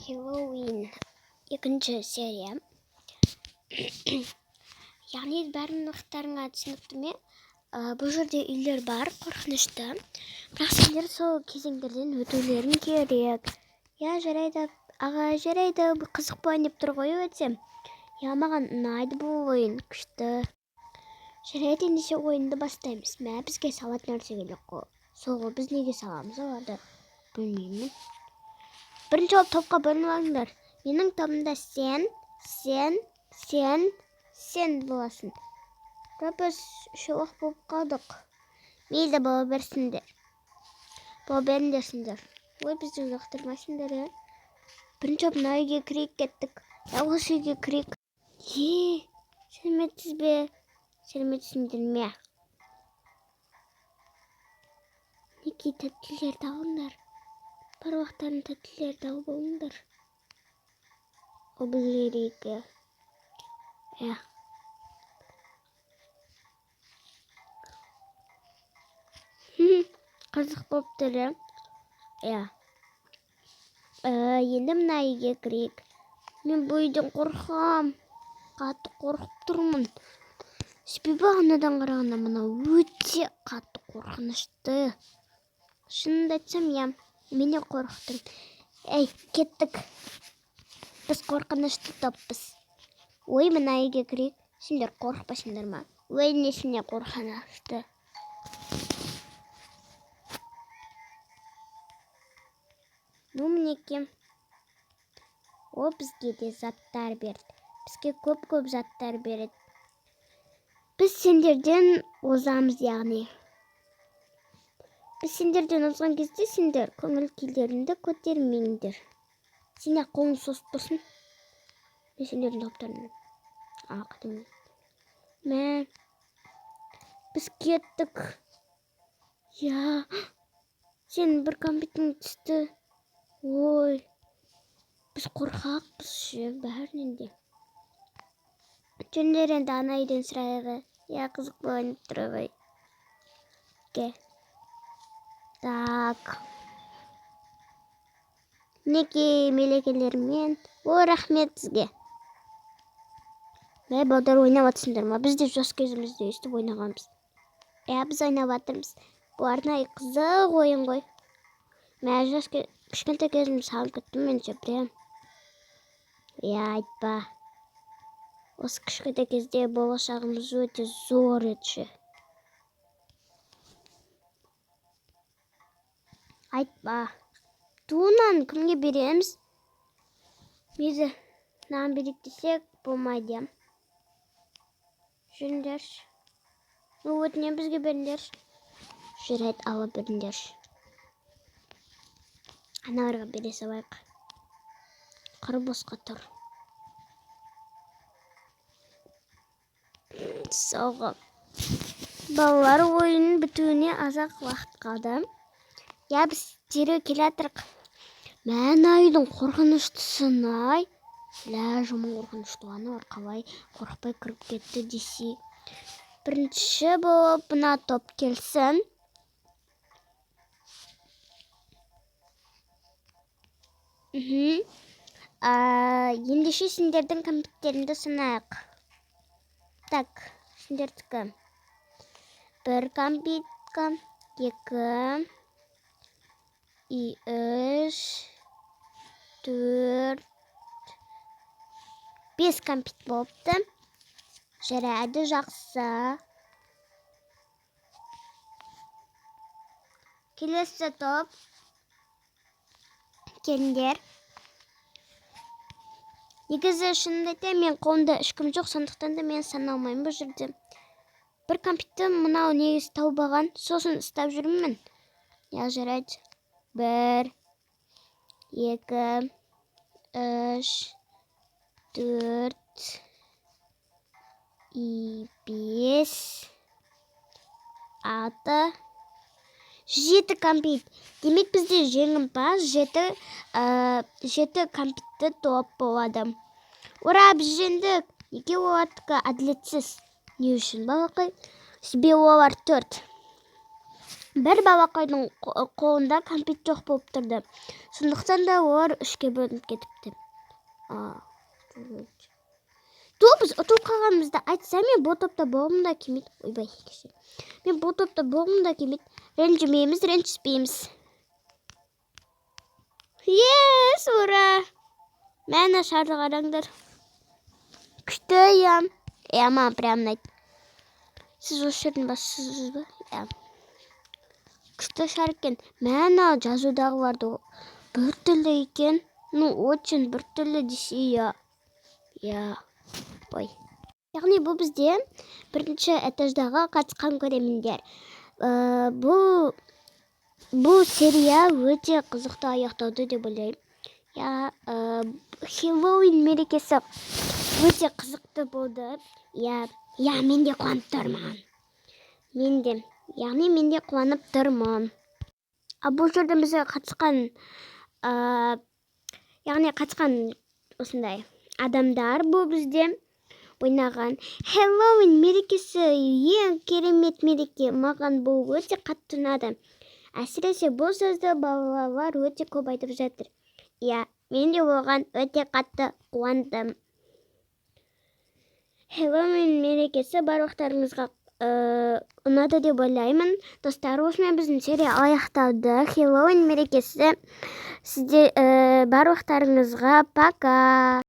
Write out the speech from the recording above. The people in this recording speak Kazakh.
Хэллоуин екінші серия. Яғни бәріңіздеріңе түсінікті ме? Бұл жерде үйлер бар, қорқынышты. Бірақ сендер сол кезеңдерден өтулерің керек. Я, жарайды, аға, жарайды, бұл қызық болайын деп тұр ғой өтсем. Я, маған ұнайды бұл ойын, күшті. Жарайды, ендеше ойынды бастаймыз. Мә, бізге салатын нәрсе керек қой. Сол ғой, біз неге саламыз оларды? Білмеймін. Бірінші болып топқа бөлініп алыңдар. Менің тобымда сен боласың. Біз шолақ болып қалдық. Мейлі бола берсіңдер. Бола беріңдерсіңдер. Ой, бізді ұзақтырмайсыңдар, е. Бірінші топ мына үйге кірейік кеттік. Осы үйге кірейік. Сәлеметсіз бе? Сәлеметсіңдер ме? Неге тәттілерді алыңдар? Паруақтарын тәттілерді алып алыңдар. О, біздер екі. Қызық болып тұр, енді мына үйге кірейік. Мен бұл үйден қорқам. Қатты қорқып тұрмын. Себебі анадан қарағанда мына өте қатты қорқынышты. Шынымды айтсам, мен де қорықтым. Кеттік. Біз қорқынышты топпыз. Ой, мына үйге кірейік. Сендер қорықпайсыңдар ма? Ой, несіне қорқынышты. Ну, мінеке. О, бізге де заттар берді. Бізге көп заттар береді. Біз сендерден озамыз, яғни. Біз сендерден озған кезде сендер көңіл күйлеріңді көтермеңдер. Сен қолың созып тұрсын. Мен сендердің топтарынан. Қадым. Мә, біз кеттік. Сен бір компьютерің түсті. Ой, біз қорқақпыз ше, бәрінен де. Жөндер енді ана үйден сұрайғы. Қызық болайын тұр ғой. Так. Неке мелекелермен. О, рахмет сізге. Мә, балдар ойнап атсыңдар ма? Біз де жас кезімізде өстіп ойнағанбыз. Біз ойнап атырмыз. Бұл арнайы қызық ойын ғой. Мә, кішкентай кезіміз салып кеттім менше, прям. Айтпа. Осы кішкентай кезде болашағымыз өте зор еді. Айтпа. Туынан кімге береміз? Мезі нан берейік десек болмайды. Жүріңдерші. Өтінен бізге беріңдерші. Жүреді, ала беріңдерші. Аналарға бере салайық. Қыры босқа тұр. Соғы. Балалар ойынның бітуіне азақ уақыт қалды. Біз дереу келе атырық. Мән айдың қорқыныштысын ай. Жаман қорқынышты аналар қалай қорқпай кіріп кетті десе. Бірінші болып бұна топ келсін. Ендеше сендердің компьютеріңді санайық. Так, сендердікі. Бір компьютер, екі, үш, төрт, бес компьютер болыпты. Жарайды, жақсы. Келесі топ. Келіңдер. Негізі шынымды айтайын, мен қолымда ешкім жоқ, сондықтан да мен саналмаймын бұл жерде. Бір компьютер мынау негізі тауып алған, сосын ұстап жүрмін. Жарайды. Бір, екі, үш, төрт, бес, алты, жеті компьютер. Демек бізде жеңімпаз жеті компьютер топ болады. Ура, біз жеңдік. Неге олардікі әділетсіз? Не үшін балақай? Себе олар төрт. бір балақайдың қолында кәмпит жоқ болып тұрды. Сондықтан да олар үшке бөлініп кетіпті. Біз ұтылып қалғанымызды айтса, мен бұл топта болғым да келмейді. Ойбай, мен бұл топта болғым да келмейді. Ренжімейміз, ренжіспейміз. Ес, ура! Мәні шарды қараңдар. Күшті, я. Маған прям ұнайды. Сіз осы жердің басшысыз ба? Күшті шар екен. Мәні жазудағыларды бір түрлі екен. Очень бір түрлі десе, Ой. Яғни бұл бізде бірінші этаждағы қатысқан көреміндер. Бұл серия өте қызықты аяқталды деп ойлаймын. Хэллоуин мерекесі өте қызықты болды. Мен де қуанып тұрмын. Мен де қуанып тұрмын. Бұл жерде бізде қатысқан осындай адамдар бұл бізде ойнаған. Хэллоуин мерекесі ең керемет мереке. Маған бұл өте қатты ұнады. Әсіресе бұл сөзді балалар өте көп айтып жатыр. Мен де оған өте қатты қуандым. Хэллоуин мерекесі барлықтарыңызға ұнады деп ойлаймын. Достар, осымен біздің серия аяқталды. Хэллоуин мерекесі сізде барлықтарыңызға пока.